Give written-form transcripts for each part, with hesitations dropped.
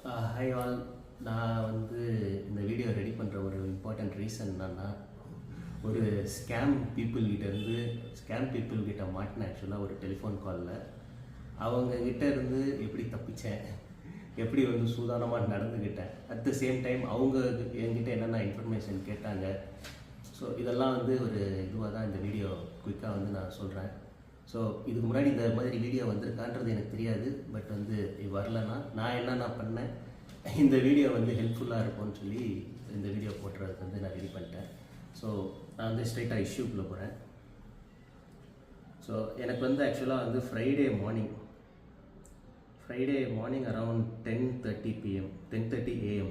Hi all. நான் வந்து இந்த வீடியோ ரெடி பண்ணுற ஒரு இம்பார்ட்டண்ட் ரீசன் என்னன்னா, ஒரு ஸ்கேம் பீப்புள் கிட்ட மாட்டினேன். ஆக்சுவலாக ஒரு டெலிஃபோன் காலில் அவங்கக்கிட்ட இருந்து எப்படி தப்பித்தேன், எப்படி வந்து சூதானமாக நடந்துக்கிட்டேன், அட் த சேம் டைம் அவங்க என்கிட்ட என்னென்ன இன்ஃபர்மேஷன் கேட்டாங்க. ஸோ இதெல்லாம் வந்து ஒரு இதுவாக தான் இந்த வீடியோ குயிக்காக வந்து நான் சொல்கிறேன். ஸோ இதுக்கு முன்னாடி இந்த மாதிரி வீடியோ வந்திருக்கான்றது எனக்கு தெரியாது. பட் வந்து வரலன்னா நான் என்னென்ன பண்ணேன், இந்த வீடியோ வந்து ஹெல்ப்ஃபுல்லாக இருக்கும்னு சொல்லி இந்த வீடியோ போட்டுறதுக்கு வந்து நான் ரெடி பண்ணிட்டேன். ஸோ நான் வந்து ஸ்ட்ரைட்டாக இஷ்யூக்குள்ளே போகிறேன். ஸோ எனக்கு வந்து ஆக்சுவலாக வந்து ஃப்ரைடே மார்னிங் அரவுண்ட் 10:30 AM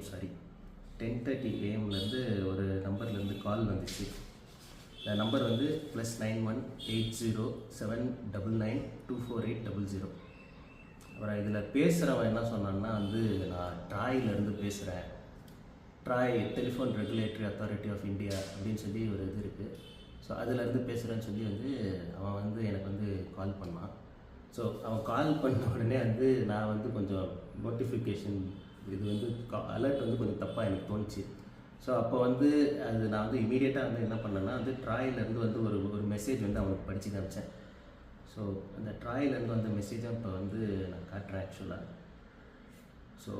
10:30 AMலேருந்து ஒரு நம்பர்லேருந்து கால் வந்துச்சு. இந்த நம்பர் வந்து +91 8079924800. அப்புறம் இதில் பேசுகிறவன் என்ன சொன்னான்னா வந்து, நான் ட்ராயிலேருந்து பேசுகிறேன், TRAI telephone regulatory authority of India அப்படின்னு சொல்லி ஒரு இது இருக்குது. ஸோ அதிலேருந்து பேசுகிறேன்னு சொல்லி வந்து அவன் வந்து எனக்கு வந்து கால் பண்ணான். ஸோ அவன் கால் பண்ண உடனே வந்து நான் வந்து கொஞ்சம் நோட்டிஃபிகேஷன் இது வந்து அலர்ட் வந்து கொஞ்சம் தப்பாக எனக்கு தோணுச்சு. ஸோ அப்போ வந்து அது நான் வந்து இமீடியட்டாக வந்து என்ன பண்ணேன்னா வந்து ட்ராயிலேருந்து வந்து ஒரு மெசேஜ் வந்து அவனுக்கு படித்து காமிச்சேன். ஸோ அந்த ட்ராயிலேருந்து வந்த மெசேஜை இப்போ வந்து நான் காட்டுறேன் ஆக்சுவலாக. So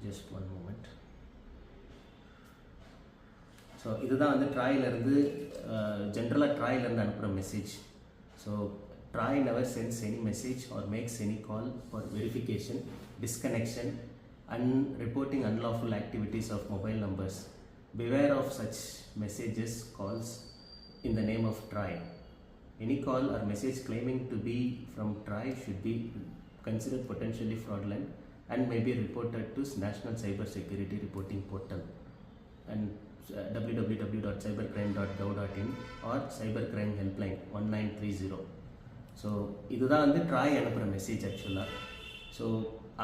just one moment. So இதுதான் வந்து ட்ராயிலேருந்து ஜென்ரலாக ட்ராயிலேருந்து அனுப்புகிற message. So TRAI never sends any message or makes any call for verification, disconnection and reporting unlawful activities of mobile numbers. Beware of such messages, calls in the name of TRAI. Any call or message claiming to be from TRAI should be considered potentially fraudulent and may be reported to National Cyber Security Reporting Portal and www.cybercrime.gov.in or Cybercrime Helpline 1930. So இதுதான் வந்து TRAI அனுப்புகிற message ஆக்சுவலாக. So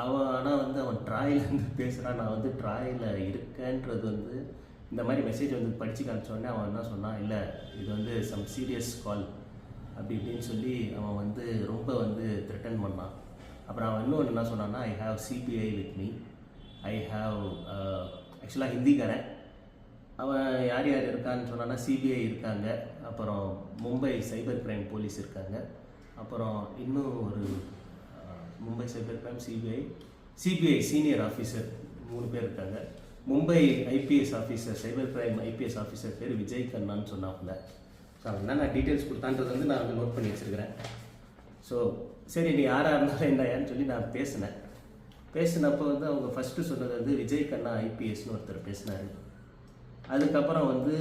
ஆனால் வந்து அவன் ட்ராயிலேருந்து பேசுகிறான், நான் வந்து ட்ராயில் இருக்கேன்றது வந்து இந்த மாதிரி மெசேஜ் வந்து படித்து காமிச்சோடனே அவன் என்ன சொன்னான், இல்லை இது வந்து சம் சீரியஸ் கால் அப்படி இப்படின்னு சொல்லி அவன் வந்து ரொம்ப வந்து த்ரெட்டன் பண்ணான். அப்புறம் அவன் இன்னொன்று என்ன சொன்னான்னா, I have CBI with me, I have ஆக்சுவலாக ஹிந்திக்காரன். அவன் யார் யார் இருக்கான்னு சொன்னான்னா, சிபிஐ இருக்காங்க, அப்புறம் மும்பை சைபர் கிரைம் போலீஸ் இருக்காங்க, அப்புறம் இன்னும் ஒரு Mumbai cyber crime CBI senior officer 3 பேர் இருக்காங்க. Mumbai IPS officer, cyber crime IPS officer பேர் விஜய் கண்ணான்னு சொன்னாங்க. ஸோ அவன் என்ன டீட்டெயில்ஸ் கொடுத்தான்றது வந்து நான் வந்து நோட் பண்ணி வச்சுருக்கிறேன். ஸோ சரி, நீ யாராக இருந்தாலும் என்னன்னு சொல்லி நான் பேசினப்போ வந்து அவங்க ஃபஸ்ட்டு சொன்னது வந்து விஜய் கண்ணா ஐபிஎஸ்னு ஒருத்தர் பேசினார். அதுக்கப்புறம் வந்து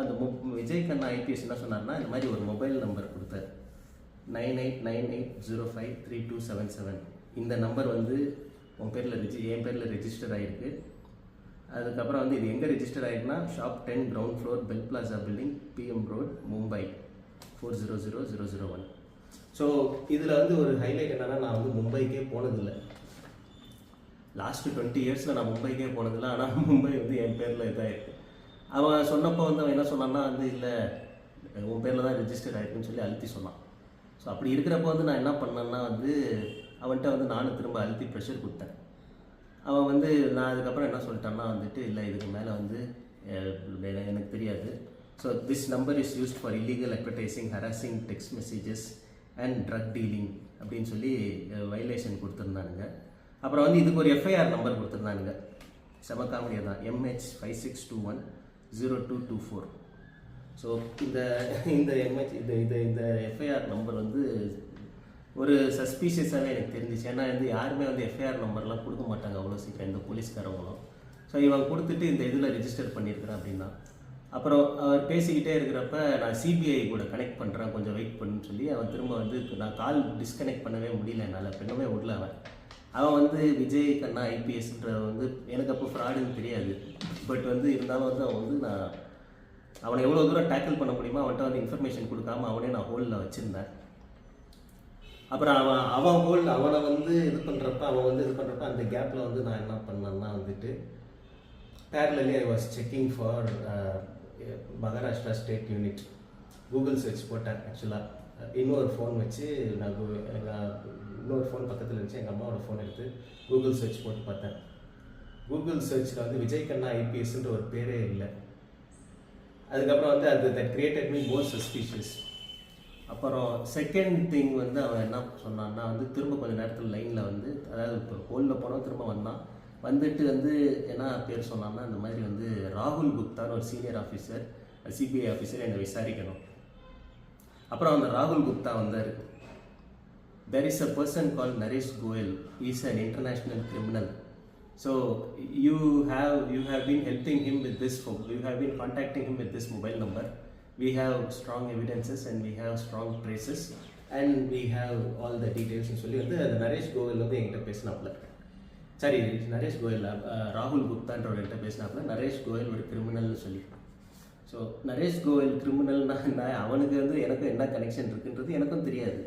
அந்த விஜய் கண்ணா ஐபிஎஸ் என்ன சொன்னார்னா, இந்த மாதிரி ஒரு மொபைல் நம்பர் கொடுத்தார், 9898053277. இந்த நம்பர் வந்து என் பேரில் ரெஜிஸ்டர் ஆகிருக்கு. அதுக்கப்புறம் வந்து இது எங்கே ரெஜிஸ்டர் ஆகிருக்குன்னா, shop 10 ground floor Bell Plaza building, PM road, Mumbai 400001. So இதில் வந்து ஒரு ஹைலைட் என்னென்னா, நான் வந்து மும்பைக்கே போனதில்லை. லாஸ்ட்டு 20 இயர்ஸில் நான் மும்பைக்கே போனதில்லை. ஆனால் மும்பை வந்து என் பேரில் இதாகிருக்கு. அவன் சொன்னப்போ வந்து அவன் என்ன சொன்னான்னா வந்து, இல்லை உன் பேரில் தான் ரெஜிஸ்டர் ஆகிருக்குன்னு சொல்லி அழுத்தி சொன்னான். ஸோ அப்படி இருக்கிறப்போ வந்து நான் என்ன பண்ணேன்னா வந்து, அவன்கிட்ட வந்து நானும் திரும்ப அழுத்தி ப்ரெஷர் கொடுத்தேன். அவன் வந்து நான் அதுக்கப்புறம் என்ன சொல்லிட்டான்னா வந்துட்டு, இல்லை இதுக்கு மேலே வந்து எனக்கு தெரியாது. So this number is used for illegal advertising, harassing, text messages and drug dealing அப்படின்னு சொல்லி வைலேஷன் கொடுத்துருந்தானுங்க. அப்புறம் வந்து இதுக்கு ஒரு எஃப்ஐஆர் நம்பர் கொடுத்துருந்தானுங்க. செம காமெடியாக தான், MH56210224. ஸோ இந்த எஃப்ஐஆர் நம்பர் வந்து ஒரு சஸ்பீஷியஸாகவே எனக்கு தெரிஞ்சிச்சு. ஏன்னா வந்து யாருமே வந்து எஃப்ஐஆர் நம்பர்லாம் கொடுக்க மாட்டாங்க அவ்வளோ சீக்கிரம், இந்த போலீஸ்காரவங்களும். ஸோ இவன் கொடுத்துட்டு இந்த இதில் ரெஜிஸ்டர் பண்ணியிருக்கிறேன் அப்படின்னா, அப்புறம் அவர் பேசிக்கிட்டே இருக்கிறப்ப நான் சிபிஐ கூட கனெக்ட் பண்ணுறேன், கொஞ்சம் வெயிட் பண்ணுன்னு சொல்லி அவன் திரும்ப வந்து, நான் கால் டிஸ்கனெக்ட் பண்ணவே முடியல என்னால், பெண்ணமே விடல. அவன் வந்து விஜய் கண்ணா ஐபிஎஸ்ன்ற வந்து எனக்கு அப்போ ஃப்ராடுன்னு தெரியாது. பட் வந்து இருந்தாலும் வந்து அவன் வந்து நான் அவனை எவ்வளோ தூரம் டேக்கிள் பண்ண முடியுமோ அவன்கிட்ட வந்து இன்ஃபர்மேஷன் கொடுக்காம அவனே நான் ஹோல்டில் வச்சுருந்தேன். அப்புறம் அவனை வந்து இது பண்ணுறப்ப அந்த கேப்பில் வந்து நான் என்ன பண்ணேன்னா வந்துட்டு, parallelly I was checking for Maharashtra State Unit. Google search போட்டேன். ஆக்சுவலாக இன்னொரு ஃபோன் வச்சு நான் இன்னொரு ஃபோன் பக்கத்தில் இருந்துச்சு, எங்கள் அம்மாவோட ஃபோன் எடுத்து கூகுள் சர்ச் போட்டு பார்த்தேன். கூகுள் சர்ச்சில் வந்து விஜய் கண்ணா ஐபிஎஸ்ன்ற ஒரு பேரே இல்லை. அதுக்கப்புறம் வந்து அது that created me more suspicious. அப்புறம் செகண்ட் திங் வந்து அவன் என்ன சொன்னான்னா வந்து திரும்ப கொஞ்சம் நேரத்தில் லைனில் வந்து, அதாவது இப்போ ஹோலில் போனோம் திரும்ப வந்தான். வந்துட்டு வந்து என்ன பேர் சொன்னான்னா, இந்த மாதிரி வந்து ராகுல் குப்தான்னு ஒரு சீனியர் ஆஃபீஸர், சிபிஐ ஆஃபீஸர் என்னை விசாரிக்கணும். அப்புறம் அந்த ராகுல் குப்தா வந்தார். there is a person called Naresh Goyal. He is an international criminal. So you have been helping him with this. You have been contacting him with this mobile number. We have strong evidences and we have strong traces and we have all the details. சொல்லி வந்து அந்த நரேஷ் கோயல் வந்து என்கிட்ட பேசினாப்புல. சரி, நரேஷ் கோயல் ராகுல் குப்தான்றவர்கிட்ட பேசினாப்புல நரேஷ் கோயல் ஒரு கிரிமினல்னு சொல்லி. So Naresh Goyal கிரிமினல்னா அவனுக்கு வந்து எனக்கும் என்ன கனெக்ஷன் இருக்குன்றது எனக்கும் தெரியாது.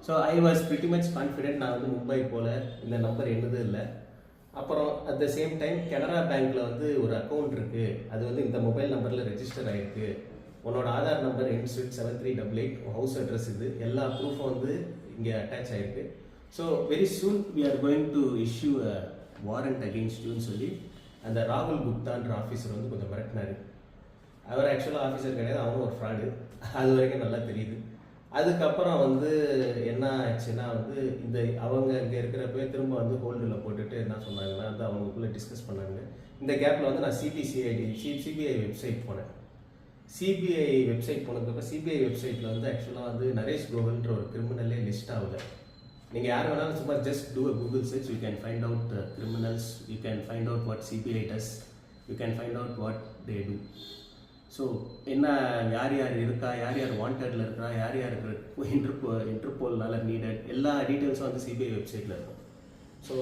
So I was pretty much confident. நான் வந்து மும்பை போல் இந்த நம்பர் என்னது இல்லை. அப்புறம் at the same time Canara பேங்க்கில் வந்து ஒரு அக்கௌண்ட் இருக்குது, அது வந்து இந்த மொபைல் நம்பரில் ரெஜிஸ்டர் ஆகிருக்கு, உன்னோட Aadhaar number ends with 7388, house address இது எல்லா ப்ரூஃபும் வந்து இங்கே அட்டாச் ஆகிருக்கு. So very soon we are going to issue a warrant against யூன்னு சொல்லி அந்த ராகுல் குப்தான்ற ஆஃபீஸர் வந்து கொஞ்சம் மிரட்டினார். அவர் ஆக்சுவலாக ஆஃபீஸர் கிடையாது, அவனும் ஒரு ஃப்ராடு, அது வரைக்கும் நல்லா தெரியுது. அதுக்கப்புறம் வந்து என்ன ஆச்சுன்னா வந்து இந்த அவங்க இங்கே இருக்கிறப்ப திரும்ப வந்து ஹோல்டில் போட்டுட்டு என்ன சொன்னாங்கன்னா வந்து அவங்களுக்குள்ளே டிஸ்கஸ் பண்ணாங்க. இந்த கேப்பில் வந்து நான் சிபிஐ வெப்சைட் போனேன். சிபிஐ வெப்சைட் போனதுக்கப்புறம் சிபிஐ வெப்சைட்டில் வந்து ஆக்சுவலாக வந்து நரேஷ் கோவல்ன்ற ஒரு கிரிமினலே லிஸ்ட் ஆகலை. நீங்கள் யார் வேணாலும் சும்மா just do a Google search, you can find out criminals, you can find out what CBI does, you can find out what they do. So என்ன யார் யார் இருக்கா, யார் யார் வாண்டடில் இருக்கா, யார் யார் இன்டர்போல்னால நீடட், எல்லா டீட்டெயில்ஸும் வந்து சிபிஐ வெப்சைட்டில் இருக்கும். So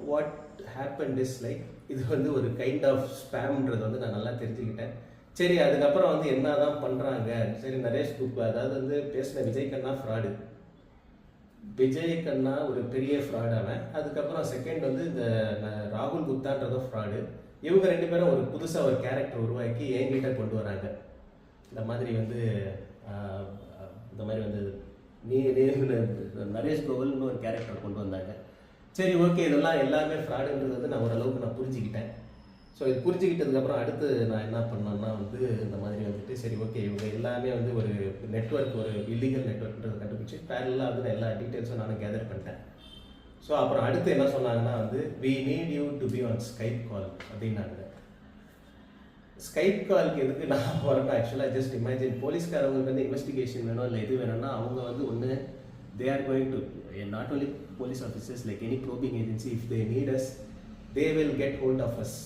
what happen is like இது வந்து ஒரு கைண்ட் ஆஃப் ஸ்பேம்ன்றது வந்து நான் நல்லா தெரிஞ்சுக்கிட்டேன். சரி, அதுக்கப்புறம் வந்து என்ன தான் பண்ணுறாங்க, சரி நரேஷ் குப்தா அதாவது வந்து பேசின விஜய் கண்ணா ஃப்ராடு, விஜய் கண்ணா ஒரு பெரிய ஃப்ராட் அவன். அதுக்கப்புறம் செகண்ட் வந்து இந்த ராகுல் குப்தான்றதும் ஃப்ராடு. இவங்க ரெண்டு பேரும் ஒரு புதுசாக ஒரு கேரக்டர் உருவாக்கி என்கிட்ட கொண்டு வராங்க. இந்த மாதிரி வந்து நரேஷ் கோவல்னு ஒரு கேரக்டர் கொண்டு வந்தாங்க. சரி, ஓகே, இதெல்லாம் எல்லாமே ஃப்ராடுன்றது வந்து நான் ஓரளவுக்கு நான் புரிஞ்சுக்கிட்டேன். ஸோ இது புரிஞ்சுக்கிட்டதுக்கப்புறம் அடுத்து நான் என்ன பண்ணேன்னா வந்து இந்த மாதிரி வந்துட்டு சரி ஓகே இவங்க எல்லாமே வந்து ஒரு நெட்வொர்க், ஒரு இல்லீகல் நெட்வொர்க்ன்றதை கண்டுபிடிச்சி பேரலாக வந்து எல்லா டீட்டெயில்ஸும் நானும் கேதர் பண்ணிட்டேன். ஸோ அப்புறம் அடுத்து என்ன சொன்னாங்கன்னா வந்து we need you to be on Skype call அப்படின்னாங்க. ஸ்கைப் காலுக்கு எதுக்கு நான் வரேன்னா ஆக்சுவலாக ஜஸ்ட் இமேஜின் போலீஸ்காரவங்களுக்கு வந்து இன்வெஸ்டிகேஷன் வேணும் இல்லை எது வேணும்னா அவங்க வந்து ஒன்று they are going to not only police officers like any probing agency, if they need us they will get hold of us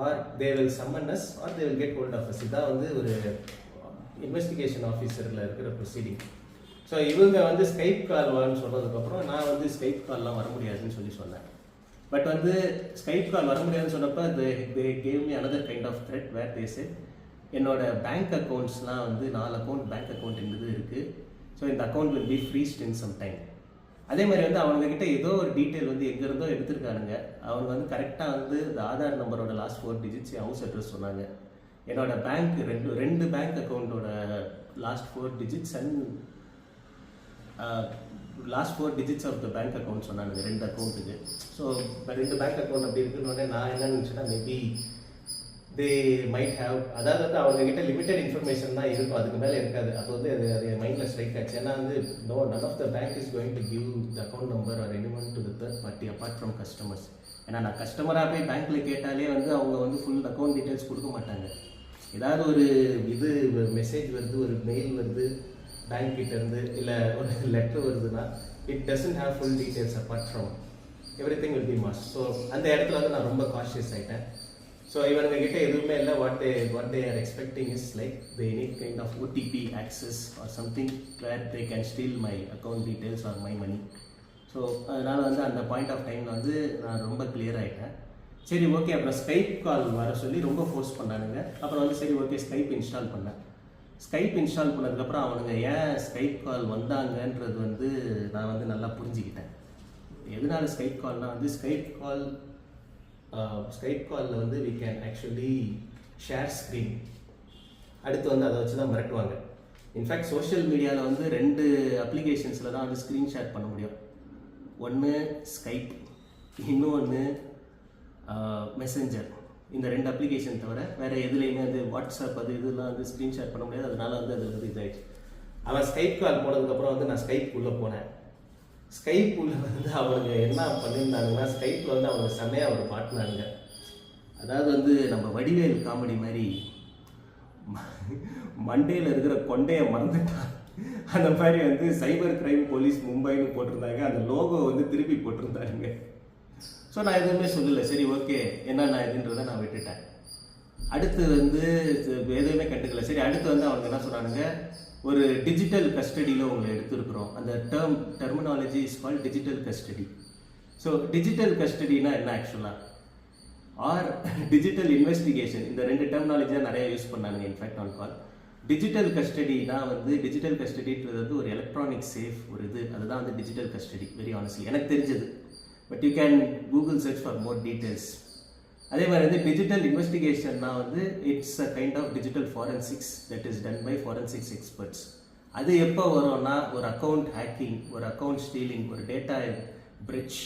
or they will summon us or they will get hold of us. இதான் வந்து ஒரு investigation ஆஃபீஸரில் இருக்கிற proceeding. So இவங்க வந்து Skype கால் வான்னு சொன்னதுக்கப்புறம் நான் வந்து ஸ்கைப் கால்லாம் வர முடியாதுன்னு சொன்னேன். பட் வந்து ஸ்கைப் கால் வர முடியாதுன்னு சொன்னப்போ they gave me another kind of threat where they said என்னோட பேங்க் அக்கௌண்ட்ஸ்லாம் வந்து 4 அக்கௌண்ட் பேங்க் அக்கௌண்ட் என்னது இருக்குது. ஸோ இந்த account will be freezed in some time. அதே மாதிரி வந்து அவங்கக்கிட்ட ஏதோ ஒரு டீட்டெயில் வந்து எங்கேருந்தோ எடுத்திருக்கானுங்க. அவங்க வந்து கரெக்டாக வந்து இந்த ஆதார் நம்பரோட லாஸ்ட் 4 டிஜிட்ஸ் ஹவுஸ் அட்ரஸ் சொன்னாங்க. என்னோட பேங்க் ரெண்டு பேங்க் அக்கௌண்ட்டோட last 4 digits and last 4 digits of the bank account சொன்னாங்க 2 அக்கௌண்ட்டுக்கு. ஸோ 2 பேங்க் அக்கௌண்ட் அப்படி இருக்குன்னு நான் என்ன நினச்சேன்னா மேபி தே மைட் ஹேவ், அதாவது வந்து அவங்ககிட்ட லிமிட்டட் இன்ஃபர்மேஷன் தான் இருக்கும், அதுக்கு மேலே இருக்காது. அப்போ வந்து அது மைண்டில் ஸ்ட்ரைக் ஆச்சு. ஏன்னா வந்து none of the bank is going to give the account number or anyone to the third party apart from customers. ஏன்னா நான் கஸ்டமராக போய் பேங்க்கில் கேட்டாலே வந்து அவங்க வந்து ஃபுல் அக்கௌண்ட் டீட்டெயில்ஸ் கொடுக்க மாட்டாங்க. ஏதாவது ஒரு இது மெசேஜ் வருது, ஒரு மெயில் வருது பேங்க் கிட்டேருந்து, இல்லை ஒரு லெட்டர் வருதுன்னா it doesn't have full details apart from everything will be masked. So அந்த இடத்துல வந்து நான் ரொம்ப கான்ஷியஸ் ஆகிட்டேன். ஸோ இவங்க கிட்ட எதுவுமே இல்லை. What they are expecting is like they need kind of OTP access or something where they can steal my account details or my money. So அதனால் வந்து அந்த பாயிண்ட் ஆஃப் டைமில் வந்து நான் ரொம்ப கிளியர் ஆகிட்டேன். சரி ஓகே, அப்புறம் ஸ்கைப் கால் வர சொல்லி ரொம்ப ஃபோர்ஸ் பண்ணானுங்க. அப்புறம் வந்து சரி ஓகே ஸ்கைப் இன்ஸ்டால் பண்ணேன். ஸ்கைப் இன்ஸ்டால் பண்ணதுக்கப்புறம் அவனுங்க ஏன் ஸ்கைப் கால் வந்தாங்கன்றது வந்து நான் வந்து நல்லா புரிஞ்சுக்கிட்டேன். எதனால ஸ்கைப் கால்னால் வந்து ஸ்கைப் காலில் வந்து we can actually share screen. அடுத்து வந்து அதை வச்சு தான் மிரட்டுவாங்க. இன்ஃபேக்ட் சோஷியல் மீடியாவில் வந்து 2 அப்ளிகேஷன்ஸில் தான் வந்து ஸ்க்ரீன் ஷேர் பண்ண முடியும். ஒன்று ஸ்கைப், இன்னொன்று மெசஞ்சர். இந்த 2 அப்ளிகேஷன் தவிர வேறு எதுலேயுமே வந்து வாட்ஸ்அப் அது இதெல்லாம் வந்து ஸ்க்ரீன்ஷாட் பண்ண முடியாது. அதனால வந்து அது வந்து இதாகிடுச்சு. அவன் ஸ்கைப் கால் போனதுக்கப்புறம் வந்து நான் ஸ்கைப் உள்ளே போனேன். ஸ்கைப் உள்ள வந்து அவங்க என்ன பண்ணியிருந்தாங்கன்னா, ஸ்கைப்பில் வந்து அவங்க செம்மையாக ஒரு மாட்டினானுங்க. அதாவது வந்து நம்ம வடிவேல் காமெடி மாதிரி மண்டேயில் இருக்கிற கொண்டையை மறந்துட்டான் அந்த மாதிரி வந்து சைபர் கிரைம் போலீஸ் மும்பைன்னு போட்டிருந்தாங்க. அந்த லோகோ வந்து திருப்பி போட்டிருந்தாருங்க. ஸோ நான் எதுவுமே சொல்லலை. சரி ஓகே என்னென்ன இதுன்றதை நான் விட்டுட்டேன். அடுத்து வந்து எதுவுமே கண்டுக்கல. சரி அடுத்து வந்து அவங்க என்ன சொன்னானுங்க, ஒரு டிஜிட்டல் கஸ்டடியில் உங்களை எடுத்துருக்குறோம். அந்த terminology is call digital custody. So digital கஸ்டடினா என்ன ஆக்சுவலாக, ஆர் டிஜிட்டல் இன்வெஸ்டிகேஷன், இந்த 2 டெர்மினாலஜியாக நிறைய யூஸ் பண்ணானுங்க இன்ஃபேக்ட் ஆன் கால். டிஜிட்டல் கஸ்டடினா வந்து டிஜிட்டல் கஸ்டடின்றது வந்து ஒரு எலக்ட்ரானிக் சேஃப் ஒரு இது, அதுதான் வந்து டிஜிட்டல் கஸ்டடி வெரி ஆனஸ்ட்லி எனக்கு தெரிஞ்சது. But you can Google search for more details. அதே மாதிரி வந்து டிஜிட்டல் இன்வெஸ்டிகேஷன்னா வந்து it's a kind of digital forensics that is done by forensics experts. அது எப்போ வரும்னா, ஒரு அக்கௌண்ட் ஹேக்கிங், ஒரு அக்கௌண்ட் ஸ்டீலிங், ஒரு டேட்டா பிரிட்ஜ்,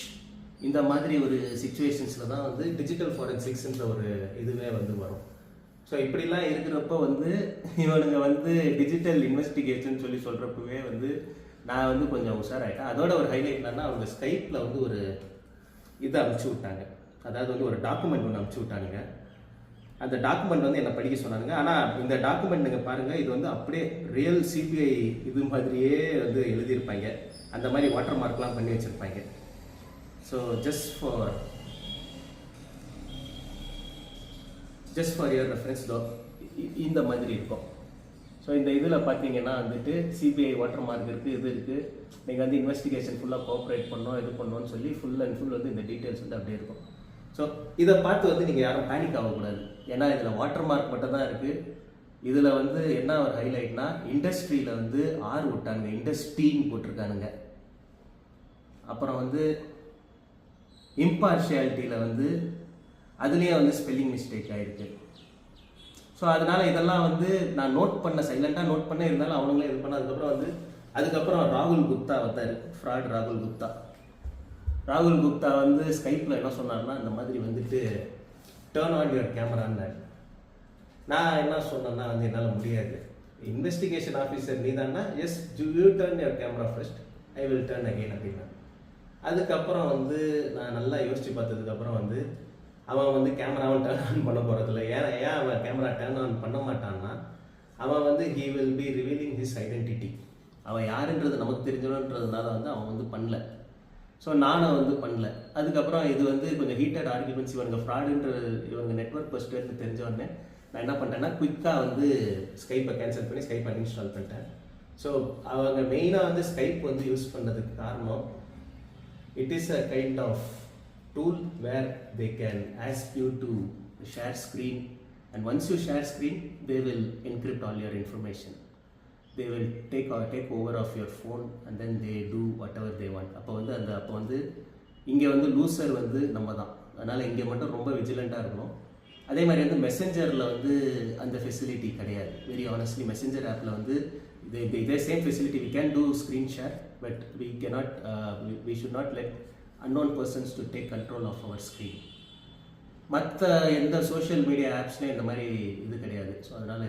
இந்த மாதிரி ஒரு சிச்சுவேஷன்ஸில் தான் வந்து டிஜிட்டல் ஃபாரன்சிக்ஸ்ன்ற ஒரு இதுவே வந்து வரும். ஸோ இப்படிலாம் இருக்கிறப்போ வந்து இவனுங்க வந்து டிஜிட்டல் இன்வெஸ்டிகேஷன் சொல்லி சொல்கிறப்பவே வந்து நான் வந்து கொஞ்சம் உஷாராயிட்டேன். அதோட ஒரு ஹைலைட் என்னன்னா, அவங்க ஸ்கைப்பில் வந்து ஒரு இதை அனுப்பிச்சி விட்டாங்க. அதாவது வந்து ஒரு டாக்குமெண்ட் ஒன்று அனுப்பிச்சி விட்டானுங்க. அந்த டாக்குமெண்ட் வந்து என்னை படிக்க சொன்னானுங்க. ஆனால் இந்த டாக்குமெண்ட் நீங்கள் பாருங்கள், இது வந்து அப்படியே ரியல் சிபிஐ இது மாதிரியே வந்து எழுதியிருப்பாங்க. அந்த மாதிரி வாட்டர் மார்க்லாம் பண்ணி வச்சுருப்பாங்க. So just for your reference தோ இந்த மாதிரி இருக்கும். ஸோ இந்த இதில் பார்த்தீங்கன்னா வந்துட்டு சிபிஐ வாட்டர் மார்க் இருக்குது, இது இருக்குது. நீங்கள் வந்து இன்வெஸ்டிகேஷன் ஃபுல்லாக கோஆப்ரேட் பண்ணோம், இது பண்ணோன்னு சொல்லி ஃபுல் அண்ட் ஃபுல் வந்து இந்த டீட்டெயில்ஸ் வந்து அப்படியே இருக்கும். ஸோ இதை பார்த்து வந்து நீங்கள் யாரும் பேனிக் ஆகக்கூடாது. ஏன்னா இதில் வாட்டர் மார்க் மட்டும் தான் இருக்குது. இதில் வந்து என்ன ஒரு ஹைலைட்னா, இண்டஸ்ட்ரியில் வந்து ஆர் விட்டாங்க, இண்டஸ்ட்ரின்னு போட்டிருக்கானுங்க. அப்புறம் வந்து இம்பார்ஷியாலிட்டியில் வந்து அதுலேயே வந்து ஸ்பெல்லிங் மிஸ்டேக் ஆகிருக்கு. ஸோ அதனால் இதெல்லாம் வந்து நான் நோட் பண்ண, சைலண்ட்டாக நோட் பண்ண, இருந்தாலும் அவங்களே இது பண்ண. அதுக்கப்புறம் ராகுல் குப்தா வந்தார், ஃப்ராட் ராகுல் குப்தா வந்து ஸ்கைப்பில் என்ன சொன்னார்னா, இந்த மாதிரி வந்துட்டு டேர்ன் ஆன் யுவர் கேமரான்னு. நான் என்ன சொன்னேன்னா வந்து என்னால் முடியாது, இன்வெஸ்டிகேஷன் ஆஃபீஸர் நீ தானே, yes you turn your camera first, I will turn again அப்படின்னா. அதுக்கப்புறம் வந்து நான் நல்லா யோசித்து பார்த்ததுக்கப்புறம் வந்து அவன் வந்து கேமராவை டர்ன் ஆன் பண்ண போகிறதில்ல. ஏன் அவன் கேமரா டர்ன் ஆன் பண்ண மாட்டான்னா, அவன் வந்து he will be revealing his identity. அவன் யாருன்றது நமக்கு தெரிஞ்சணுன்றதுனால வந்து அவன் வந்து பண்ணல. ஸோ நானும் வந்து பண்ணல. அதுக்கப்புறம் இது வந்து கொஞ்சம் ஹீட்டட் ஆர்குமெண்ட்ஸ், இவங்க ஃப்ராடுன்ற இவங்க நெட்வொர்க் ஃபஸ்ட்டு தெரிஞ்சவொடனே நான் என்ன பண்ணிட்டேன்னா, குயிக்காக வந்து ஸ்கைப்பை கேன்சல் பண்ணி ஸ்கைப் அன்இன்ஸ்டால் பண்ணிட்டேன். ஸோ அவங்க மெயினாக வந்து ஸ்கைப் வந்து யூஸ் பண்ணதுக்கு காரணம், it is a kind of tool where they can ask you to share screen, and once you share screen they will encrypt all your information. They will take over of your phone and then they do whatever they want. அப்போ வந்து இங்கே வந்து loser வந்து நம்ம தான். அதனால் இங்கே மட்டும் ரொம்ப விஜிலண்ட்டாக இருக்கணும். அதே மாதிரி வந்து மெசஞ்சரில் வந்து அந்த ஃபெசிலிட்டி கிடையாது. வெரி ஆனஸ்ட்லி மெசஞ்சர் ஆப்பில் வந்து இதே same facility, we can do screen share, but we cannot, we should not let unknown persons to take control of our screen. மற்ற எந்த சோஷியல் மீடியா ஆப்ஸ்லேயும் இந்த மாதிரி இது கிடையாது. ஸோ அதனால்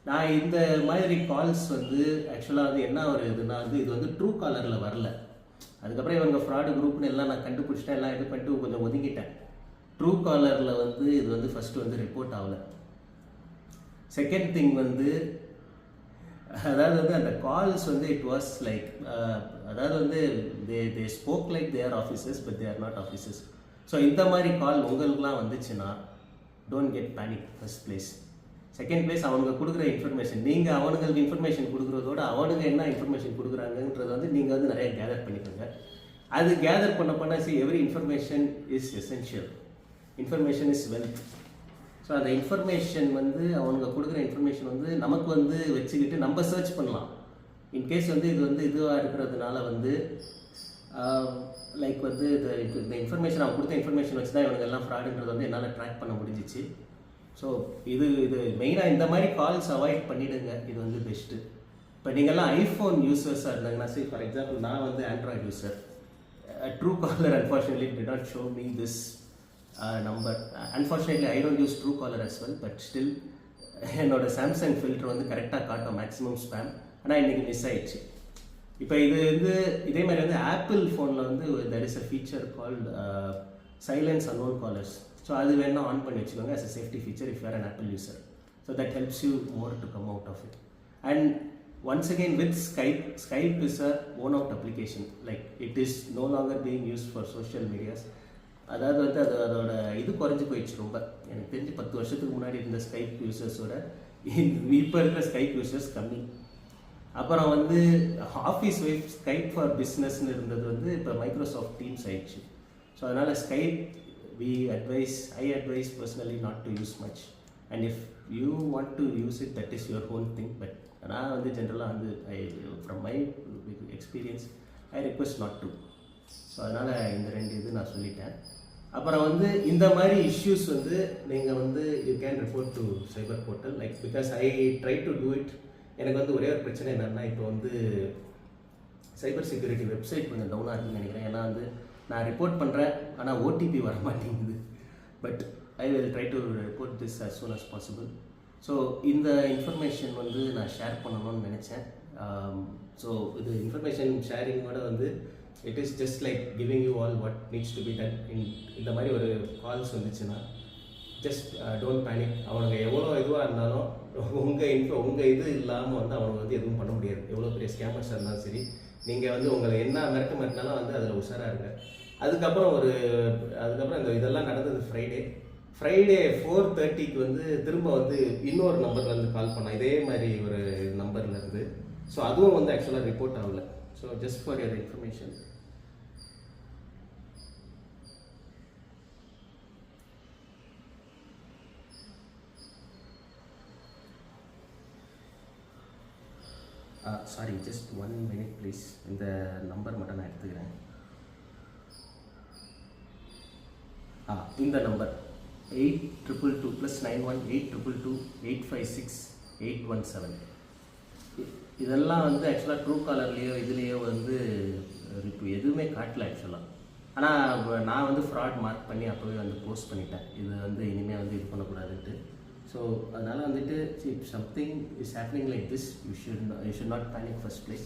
நான் இந்த மாதிரி கால்ஸ் வந்து ஆக்சுவலாக வந்து என்ன ஒரு இதுனா வந்து இது வந்து ட்ரூ காலரில் வரல. அதுக்கப்புறம் இவங்க ஃப்ராடு குரூப்னு எல்லாம் நான் கண்டுபிடிச்சிட்டேன், எல்லாம் இது பண்ணிட்டு கொஞ்சம் ஒதுங்கிட்டேன். ட்ரூ காலரில் வந்து இது வந்து ஃபஸ்ட்டு வந்து ரிப்போர்ட் ஆகலை. செகண்ட் திங் வந்து, அதாவது வந்து அந்த கால்ஸ் வந்து இட் வாஸ் லைக், அதாவது வந்து தே spoke like they are officers but they are not officers. So இந்த மாதிரி கால் உங்களுக்குலாம் வந்துச்சுன்னா don't get panic first place. Second place, அவனுங்க கொடுக்குற இன்ஃபர்மேஷன், நீங்கள் அவனுங்களுக்கு இன்ஃபர்மேஷன் கொடுக்குறதோட அவனுங்க என்ன இன்ஃபர்மேஷன் கொடுக்குறாங்கன்றது வந்து நீங்கள் வந்து நிறைய கேதர் பண்ணிக்கோங்க. அது கேதர் பண்ண every information is essential, information is wealth. So அந்த இன்ஃபர்மேஷன் வந்து அவனுங்க கொடுக்குற இன்ஃபர்மேஷன் வந்து நமக்கு வந்து வச்சுக்கிட்டு நம்ம சர்ச் பண்ணலாம். இன்கேஸ் வந்து இது வந்து இதுவாக இருக்கிறதுனால வந்து லைக் வந்து இந்த இன்ஃபர்மேஷன், அவன் கொடுத்த இன்ஃபர்மேஷன் வச்சு தான் இவங்க எல்லாம் ஃப்ராடுன்றது வந்து என்னால் ட்ராக் பண்ண முடிஞ்சிச்சு. ஸோ இது மெயினாக இந்த மாதிரி கால்ஸ் அவாய்ட் பண்ணிவிடுங்க, இது வந்து பெஸ்ட்டு. இப்போ நீங்கள்லாம் ஐஃபோன் யூசர்ஸாக இருந்தாங்கன்னா, சரி ஃபார் எக்ஸாம்பிள் நான் வந்து Android user, Truecaller unfortunately did not show me this number. Unfortunately I don't use Truecaller as well, but still என்னோட சாம்சங் ஃபில்டர் வந்து கரெக்டாக காட்டும் மேக்ஸிமம் ஸ்பேம். ஆனால் இன்றைக்கி மிஸ் ஆயிடுச்சு. இப்போ இது வந்து இதே மாதிரி வந்து ஆப்பிள் ஃபோனில் வந்து there is a feature called silence unknown callers. So அது வேணால் ஆன் பண்ணி வச்சுக்கோங்க as a safety feature if you are an Apple user. So that helps you more to come out of it. And once again with Skype is a worn out application. Like it is no longer being used for social medias. அதாவது வந்து அதோட இது குறைஞ்சி போயிடுச்சு ரொம்ப. எனக்கு தெரிஞ்சு 10 வருஷத்துக்கு முன்னாடி இருந்த ஸ்கைப் யூசர்ஸோட இப்போ இருக்கிற ஸ்கைப் யூசர்ஸ் கம்மி. அப்புறம் வந்து ஆஃபீஸ் வைஃப் ஸ்கைப் ஃபார் பிஸ்னஸ்ன்னு இருந்தது வந்து இப்போ மைக்ரோசாஃப்ட் டீம்ஸ் ஆயிடுச்சு. ஸோ அதனால் Skype I advice personally not to use much. And if you want to use it that is your own thing. But நான் வந்து ஜென்ரலாக வந்து from my experience I request not to. So அதனால் இந்த 2 இது நான் சொல்லிட்டேன். அப்புறம் வந்து இந்த மாதிரி இஷ்யூஸ் வந்து நீங்கள் வந்து you can report to cyber portal. Like because I try to do it. எனக்கு வந்து ஒரே ஒரு பிரச்சனை என்னென்னா, இப்போ வந்து சைபர் செக்யூரிட்டி வெப்சைட் கொஞ்சம் டவுனாக இருக்குன்னு நினைக்கிறேன். ஏன்னா வந்து நான் ரிப்போர்ட் பண்ணுறேன், ஆனால் ஓடிபி வர மாட்டேங்குது. But I will try to report this as soon as possible. So இந்த இன்ஃபர்மேஷன் வந்து நான் ஷேர் பண்ணணும்னு நினச்சேன். ஸோ இது இன்ஃபர்மேஷன் ஷேரிங்கோட வந்து it is just like giving you all what needs to be done. இந்த மாதிரி ஒரு கால்ஸ் வந்துச்சுன்னா ஜஸ்ட் டோன்ட் பேனிக். அவனுங்க எவ்வளோ இதுவாக இருந்தாலும் உங்கள் இது இல்லாமல் வந்து அவனுக்கு வந்து எதுவும் பண்ண முடியாது. எவ்வளோ பெரிய ஸ்கேமர்ஸாக இருந்தாலும் சரி, நீங்கள் வந்து உங்களை என்ன மிரட்டினாலும் வந்து அதில் உஷாராக இருங்க. அதுக்கப்புறம் இந்த இதெல்லாம் நடந்தது ஃப்ரைடே 4:30க்கு வந்து திரும்ப வந்து இன்னொரு நம்பர்லேருந்து கால் பண்ணேன், இதே மாதிரி ஒரு நம்பர்லேருந்து. ஸோ அதுவும் வந்து ஆக்சுவலாக ரிப்போர்ட் ஆகல. So just for your information. Sorry, just 1 minute please. இந்த நம்பர் மட்டும் நான் எடுத்துக்கிறேன். இந்த நம்பர் 8222 +91 822 856 817. இதெல்லாம் வந்து ஆக்சுவலாக ட்ரூகாலர்லேயோ இதுலேயோ வந்து எதுவுமே காட்டல ஆக்சுவலாக. ஆனால் நான் வந்து ஃப்ராட் மார்க் பண்ணி அப்போவே வந்து போஸ்ட் பண்ணிட்டேன், இது வந்து இனிமேல் வந்து இது பண்ணக்கூடாதுன்ட்டு. ஸோ அதனால் வந்துட்டு if something is happening like this you should not panic first place.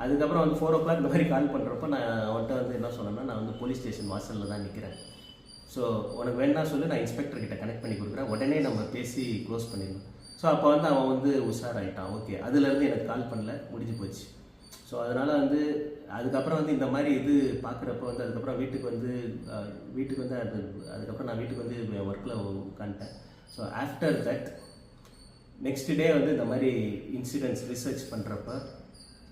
அதுக்கப்புறம் வந்து 4 o'clock இந்த மாதிரி கால் பண்ணுறப்ப நான் அவன்கிட்ட வந்து என்ன சொன்னேன்னா, நான் வந்து போலீஸ் ஸ்டேஷன் வாசலில் தான் நிற்கிறேன். ஸோ உனக்கு வேணா சொல்லி நான் இன்ஸ்பெக்டர்கிட்ட கனெக்ட் பண்ணி கொடுக்குறேன், உடனே நம்ம பேசி க்ளோஸ் பண்ணிடணும். ஸோ அப்போ வந்து அவன் வந்து உஷாராயிட்டான். ஓகே, அதுலேருந்து எனக்கு கால் பண்ணல, முடிஞ்சு போச்சு. ஸோ அதனால் வந்து அதுக்கப்புறம் வந்து இந்த மாதிரி இது பார்க்குறப்ப வந்து அதுக்கப்புறம் வீட்டுக்கு வந்து அதுக்கப்புறம் நான் வீட்டுக்கு வந்து என் ஒர்க்கில் உட்காந்துட்டேன். So after that next day வந்து இந்த மாதிரி இன்சிடென்ட்ஸ் ரிசர்ச் பண்ணுறப்ப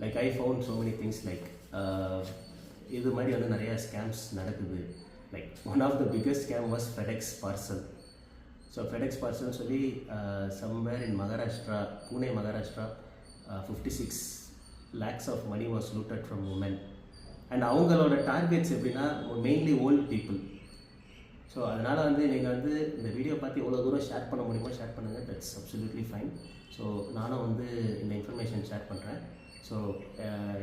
like I found so many things. Like இது மாதிரி வந்து நிறையா ஸ்கேம்ஸ் நடக்குது. Like one of the biggest scam was FedEx parcel. ஸோ ஃபெடெக்ஸ் பார்சல்னு சொல்லி somewhere in Maharashtra, Pune Maharashtra, 56 lakhs of money was looted from women. And அவங்களோட டார்கெட்ஸ் எப்படின்னா மெயின்லி ஓல்டு பீப்புள். ஸோ அதனால் வந்து நீங்கள் வந்து இந்த வீடியோ பார்த்து எவ்வளோ தூரம் ஷேர் பண்ண முடியுமோ ஷேர் பண்ணுங்கள், தட்ஸ் அப்சல்யூட்லி ஃபைன். ஸோ நானும் வந்து இந்த இன்ஃபர்மேஷன் ஷேர் பண்ணுறேன். ஸோ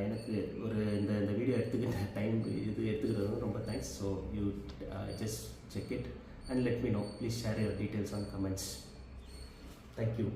எனக்கு ஒரு இந்த வீடியோ எடுத்துக்கிட்ட டைம் எடுத்துக்கிறது வந்து ரொம்ப thanks. So you just check it and let me know. Please share your details on comments. Thank you.